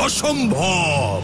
অসম্ভব।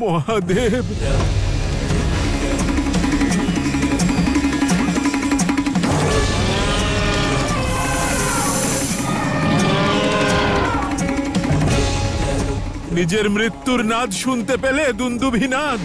মহাদেব, নিজের মৃত্যুর নাদ শুনতে পেলে দুন্দুভিনাদ?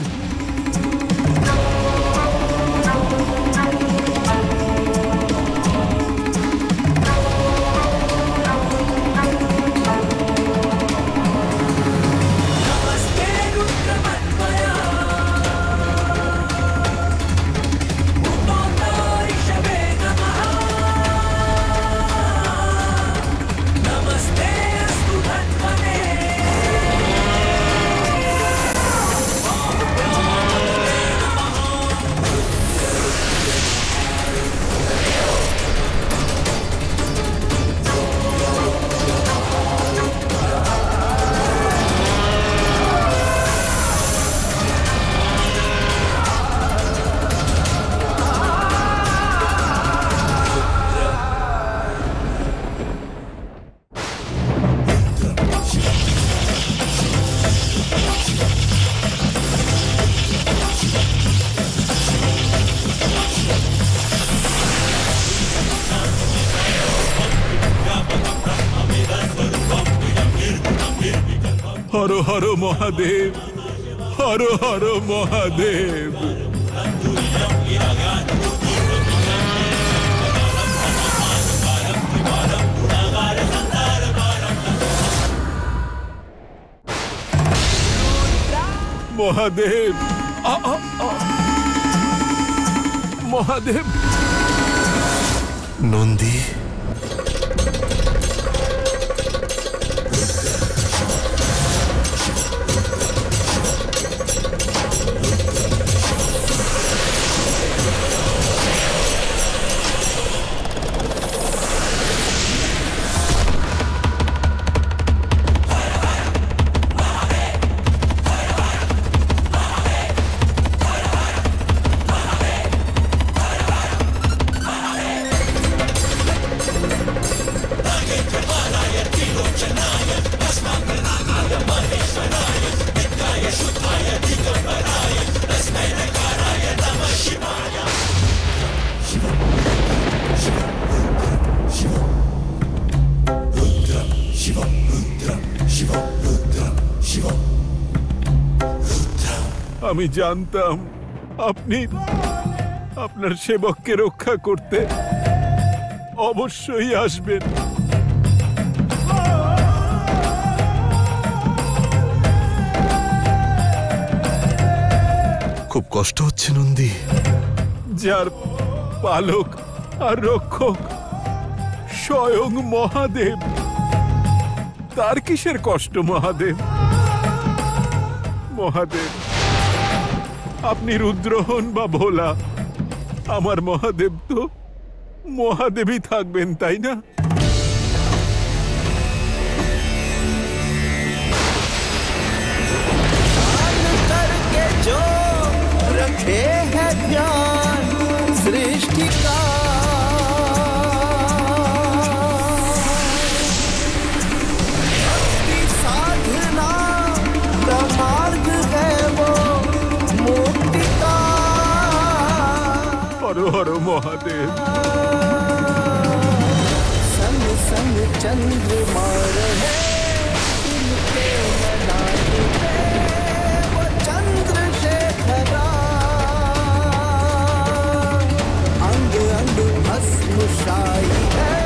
হর হর মহাদেব, হর হর মহাদেব। মহাদেব, মহাদেব। নন্দী, আমি জানতাম আপনি আপনার সেবককে রক্ষা করতে অবশ্যই আসবেন। খুব কষ্ট হচ্ছে নন্দী। যার পালক আর রক্ষক স্বয়ং মহাদেব, তার কিসের কষ্ট মহাদেব? মহাদেব, আপনি রুদ্র হন বা ভোলা, আমার মহাদেব তো মহাদেবই থাকবেন, তাই না? सृष्टि का साधना का मार्ग है করো মহাদেব। संग संग चंद्रमा रहे इनके मनाते वो चंद्रशेखरा अंग अंग भस्म शाही है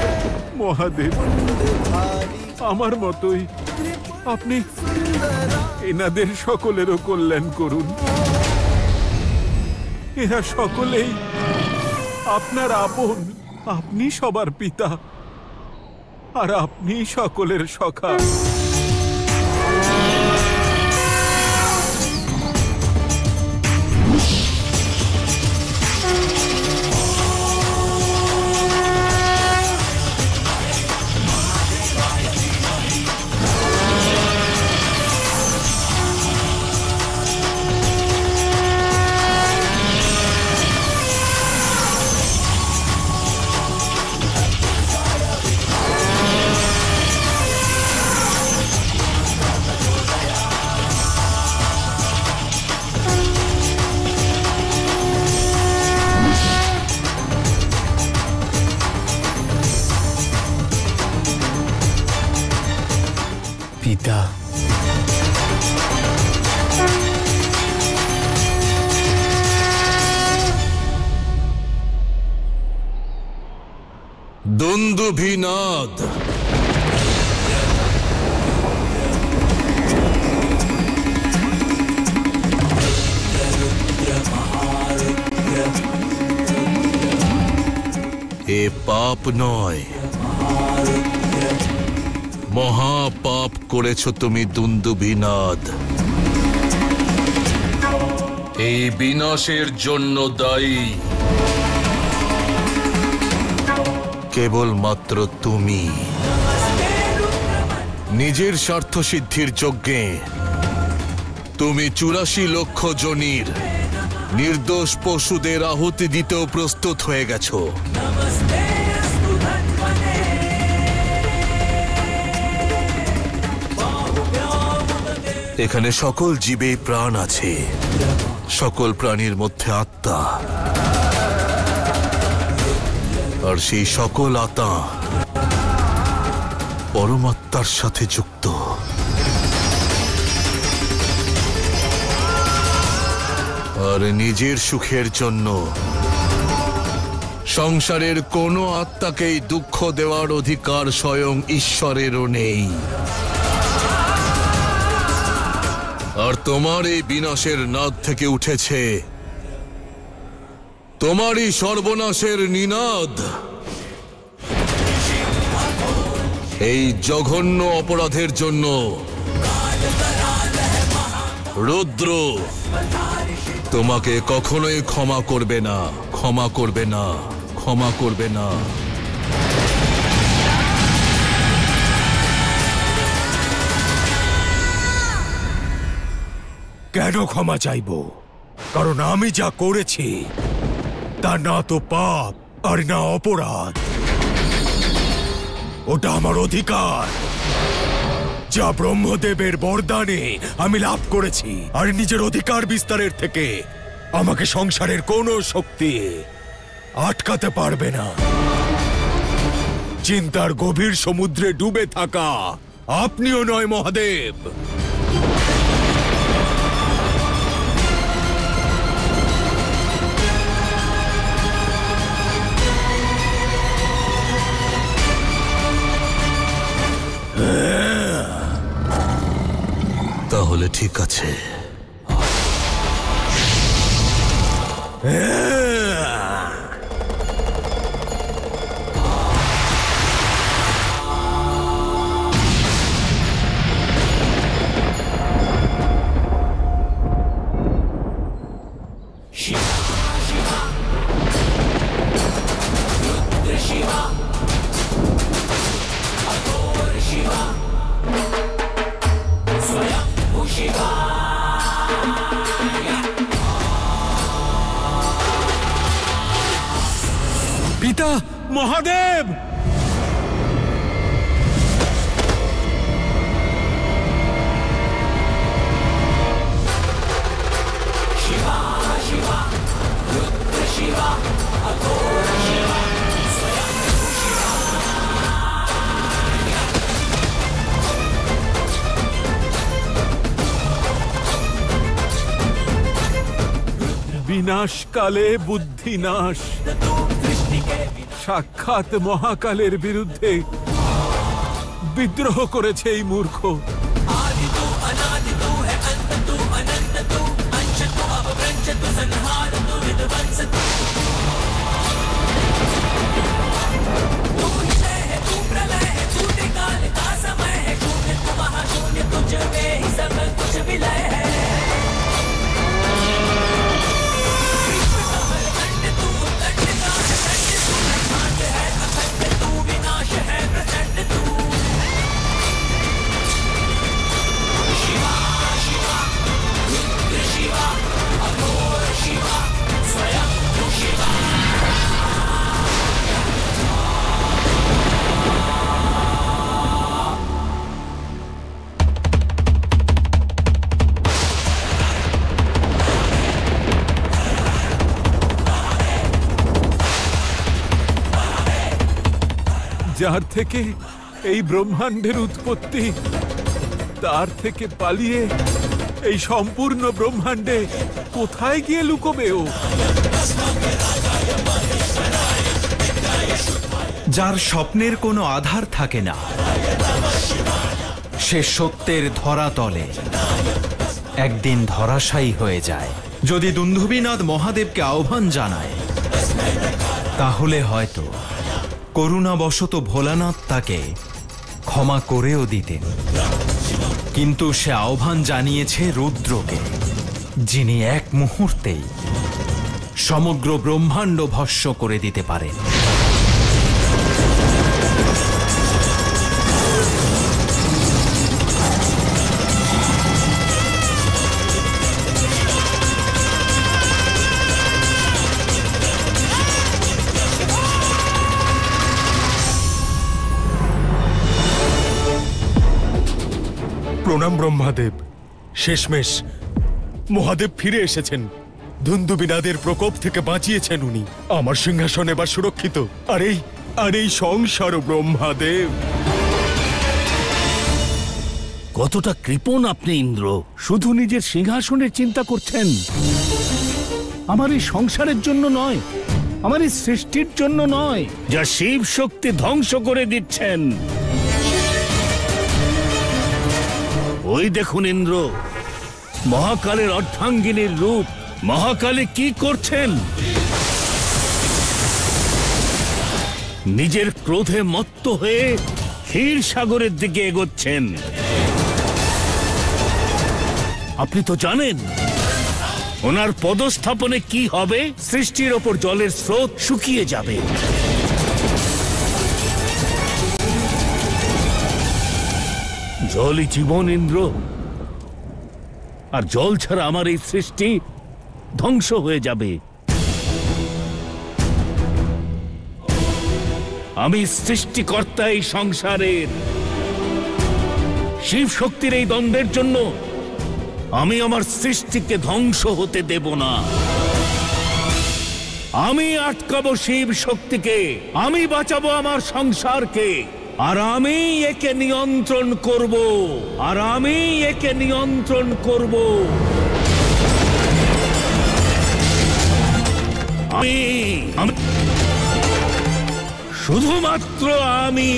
মহাদেব, कुंडधारी আমার মতোই আপনি এনাদের সকলেরও কল্যাণ করুন। এরা সকলেই আপনার আপন, আপনি সবার পিতা আর আপনি সকলের সখা। পিতা, দুন্দুভিনাদ, এ পাপ নয়, মহাপাপ করেছ তুমি দুন্দুভিনাদ। এই বিনাশের জন্য দায়ী কেবলমাত্র তুমি। নিজের স্বার্থ সিদ্ধির যজ্ঞে তুমি ৮৪ লক্ষ জনির নির্দোষ পশুদের আহুতি দিতেও প্রস্তুত হয়ে গেছো। এখানে সকল জীবে প্রাণ আছে, সকল প্রাণীর মধ্যে আত্মা, আর সেই সকল আত্মা পরমাত্মার সাথে যুক্ত। আর নিজের সুখের জন্য সংসারের কোনো আত্মাকেই দুঃখ দেওয়ার অধিকার স্বয়ং ঈশ্বরেরও নেই। আর তোমার এই বিনাশের নাদ থেকে উঠেছে তোমারই সর্বনাশের নিনাদ। এই জঘন্য অপরাধের জন্য রুদ্র তোমাকে কখনোই ক্ষমা করবে না, ক্ষমা করবে না, ক্ষমা করবে না। কেন ক্ষমা চাইব? কারণ আমি যা করেছি তা না তো পাপ আর না অপরাধ। ওটা আমার অধিকার, যা ব্রহ্মদেবের বরদানে আমি লাভ করেছি। আর নিজের অধিকার বিস্তারের থেকে আমাকে সংসারের কোনো শক্তি আটকাতে পারবে না। চিন্তার গভীর সমুদ্রে ডুবে থাকা আপনিও নয় মহাদেব। তাহলে ঠিক আছে। পিতা, মহাদেব! शिवा शिवा रुद्र शिवा अघोर বিনাশকালে বুদ্ধিনাশ। সাক্ষাৎ মহাকালের বিরুদ্ধে বিদ্রোহ করেছে এই মূর্খ। যার থেকে এই ব্রহ্মাণ্ডের উৎপত্তি, তার থেকে পালিয়ে এই সম্পূর্ণ ব্রহ্মাণ্ডে কোথায় গিয়ে লুকোবে ও? যার স্বপ্নের কোনো আধার থাকে না, সে সত্যের ধরাতলে একদিন ধরাশায়ী হয়ে যায়। যদি দুন্দুবিনাথ মহাদেবকে আহ্বান জানায়, তাহলে হয়তো করুণাবশত ভোলানাথ তাকে ক্ষমা করেও দিতেন। কিন্তু সে আহ্বান জানিয়েছে রুদ্রকে, যিনি এক মুহূর্তেই সমগ্র ব্রহ্মাণ্ড ভস্ম করে দিতে পারেন। প্রণাম ব্রহ্মাদেব। শেষমেশ মহাদেব ফিরে এসেছেন। ধুন্দুবিনাদের প্রকোপ থেকে বাঁচিয়েছেন উনি। আমার সিংহাসন এবার সুরক্ষিত। আর এই সংসার ব্রহ্মাদেব। কতটা কৃপণ আপনি ইন্দ্র! শুধু নিজের সিংহাসনের চিন্তা করছেন, আমার এই সংসারের জন্য নয়, আমার এই সৃষ্টির জন্য নয়, যা শিব শক্তি ধ্বংস করে দিচ্ছেন। ওই দেখুন ইন্দ্র, মহাকালের অর্ধাঙ্গিনীর রূপ। মহাকালী কি করছেন? নিজের ক্রোধে মত্ত হয়ে ক্ষীর সাগরের দিকে এগোচ্ছেন। আপনি তো জানেন ওনার পদস্থাপনে কি হবে? সৃষ্টির ওপর জলের স্রোত শুকিয়ে যাবে। জলই জীবন ইন্দ্র, আর জল ছাড়া আমার এই সৃষ্টি ধ্বংস হয়ে যাবে। আমি সৃষ্টিকর্তা এই সংসারের। শিব শক্তির এই দ্বন্দ্বের জন্য আমি আমার সৃষ্টিকে ধ্বংস হতে দেব না। আমি আটকাবো শিব শক্তিকে, আমি বাঁচাবো আমার সংসারকে, আর আমি একে নিয়ন্ত্রণ করব, আমি শুধুমাত্র আমি।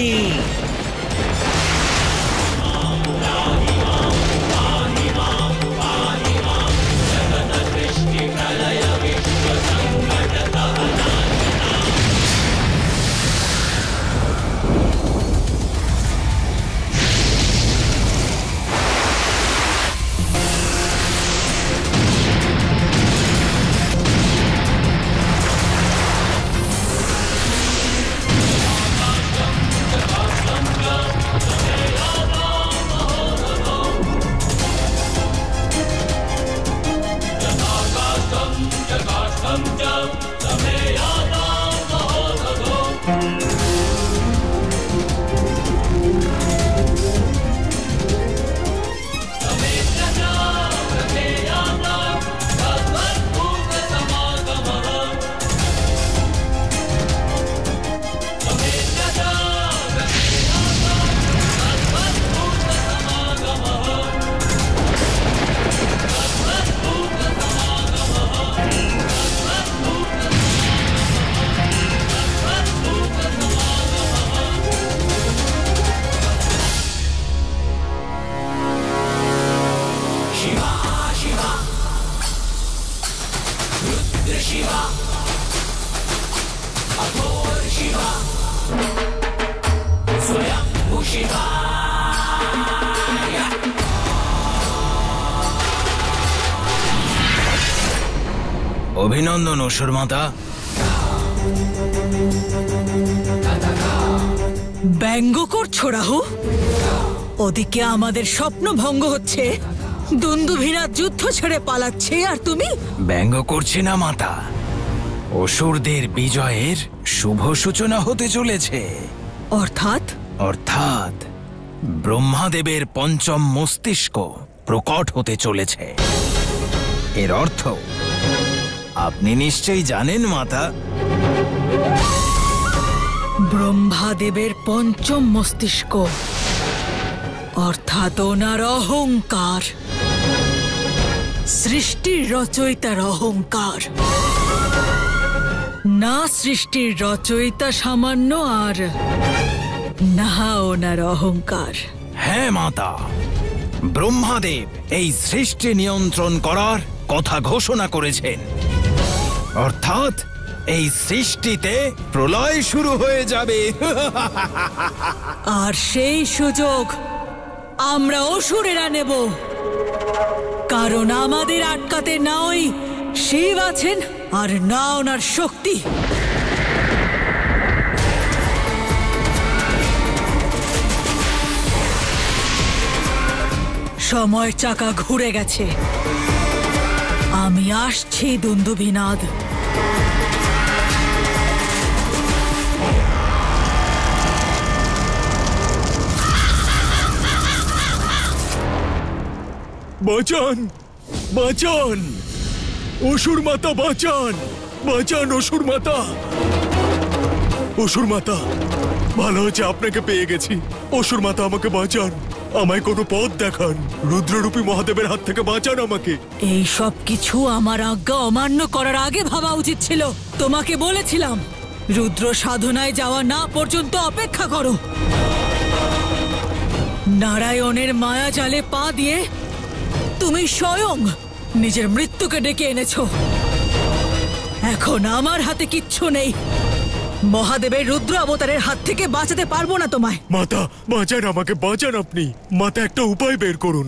অভিনন্দন অসুর মাতা। ব্যঙ্গ করছো রাহু? ওদিকে আমাদের স্বপ্ন ভঙ্গ হচ্ছে, দুন্দুভিরা যুদ্ধ ছেড়ে পালাচ্ছে, আর তুমি? ব্যঙ্গ করছি না মাতা, অসুরদের বিজয়ের শুভ সূচনা হতে চলেছে। অর্থাৎ? অর্থাৎ ব্রহ্মাদেবের পঞ্চম মস্তিষ্ক প্রকট হতে চলেছে। এর অর্থ আপনি নিশ্চয়ই জানেন মাতা। ব্রহ্মাদেবের পঞ্চম মস্তিষ্ক অর্থাৎ ওনার অহংকার, সৃষ্টির রচয়িতার অহংকার। না সৃষ্টির রচয়িতা সামান্য, আর না ওনার অহংকার। হ্যাঁ মাতা, ব্রহ্মাদেব এই সৃষ্টি নিয়ন্ত্রণ করার কথা ঘোষণা করেছেন। অর্থাৎ এই সৃষ্টিতে প্রলয় শুরু হয়ে যাবে। আর সেই সুযোগ আমরা অসুরেরা নেব, কারণ আমাদের আটকাতে না ওই শিব আছেন, আর না ওনার শক্তি। সময় চাকা ঘুরে গেছে। আমি আসছি দুন্দুভিনাদ। বাঁচান, বাঁচান, অসুর মাতা বাঁচান, বাঁচান অসুর মাতা। অসুর মাতা, ভালো হচ্ছে আপনাকে পেয়ে গেছি। অসুর মাতা আমাকে বাঁচান, আমায় কোনো পথ দেখান, রুদ্ররূপী মহাদেবের হাত থেকে বাঁচান আমাকে। এই সব কিছু আমার আজ্ঞা অমান্য করার আগে ভাবা উচিত ছিল। তোমাকে বলেছিলাম রুদ্র সাধনায় যাওয়া না পর্যন্ত অপেক্ষা করো। নারায়ণের মায়া জালে পা দিয়ে তুমি স্বয়ং নিজের মৃত্যুকে ডেকে এনেছো। এখন আমার হাতে কিচ্ছু নেই। মহাদেবের রুদ্র অবতারের হাত থেকে বাঁচাতে পারবো না তোমায়। মাতা বাঁচান আমাকে, বাঁচান আপনি। মাতা একটা উপায় বের করুন,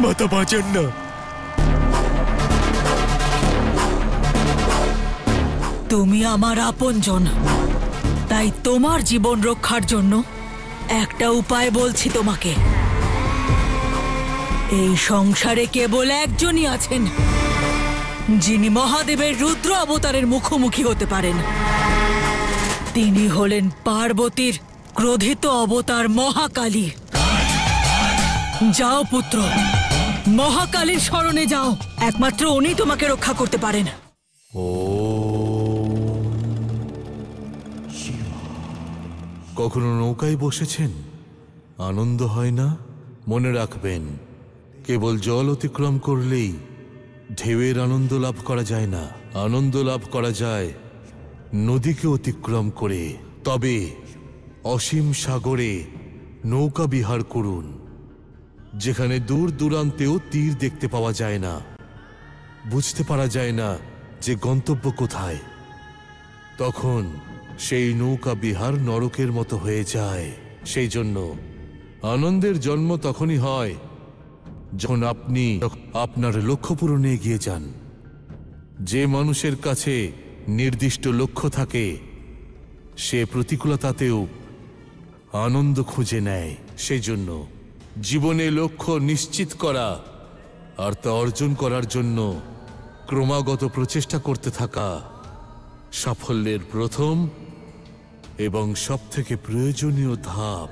মাতা বাঁচান না। তুমি আমার আপনজন, তাই তোমার জীবন রক্ষার জন্য একটা উপায় বলছি তোমাকে। এই সংসারে কেবল একজনই আছেন যিনি মহাদেবের রুদ্র অবতারের মুখোমুখি হতে পারেন। তিনি হলেন পার্বতীর ক্রোধিত অবতার মহাকালী। যাও পুত্র, মহাকালীর শরণে যাও, একমাত্র উনি তোমাকে রক্ষা করতে পারেন। কখনো নৌকায় বসেছেন? আনন্দ হয় না? মনে রাখবেন, কেবল জল অতিক্রম করলেই ঢেউয়ের আনন্দ লাভ করা যায় না। আনন্দ লাভ করা যায় নদীকে অতিক্রম করে। তবে অসীম সাগরে নৌকা বিহার করুন, যেখানে দূর দূরান্তেও তীর দেখতে পাওয়া যায় না, বুঝতে পারা যায় না যে গন্তব্য কোথায়। তখন সেই নৌকা বিহার নরকের মতো হয়ে যায়। সেই জন্য আনন্দের জন্ম তখনই হয় যখন আপনি আপনার লক্ষ্য পূরণে এগিয়ে যান। যে মানুষের কাছে নির্দিষ্ট লক্ষ্য থাকে, সে প্রতিকূলতাতেও আনন্দ খুঁজে নেয়। সেই জন্য জীবনে লক্ষ্য নিশ্চিত করা আর তা অর্জন করার জন্য ক্রমাগত প্রচেষ্টা করতে থাকা সাফল্যের প্রথম এবং সবথেকে প্রয়োজনীয় ধাপ।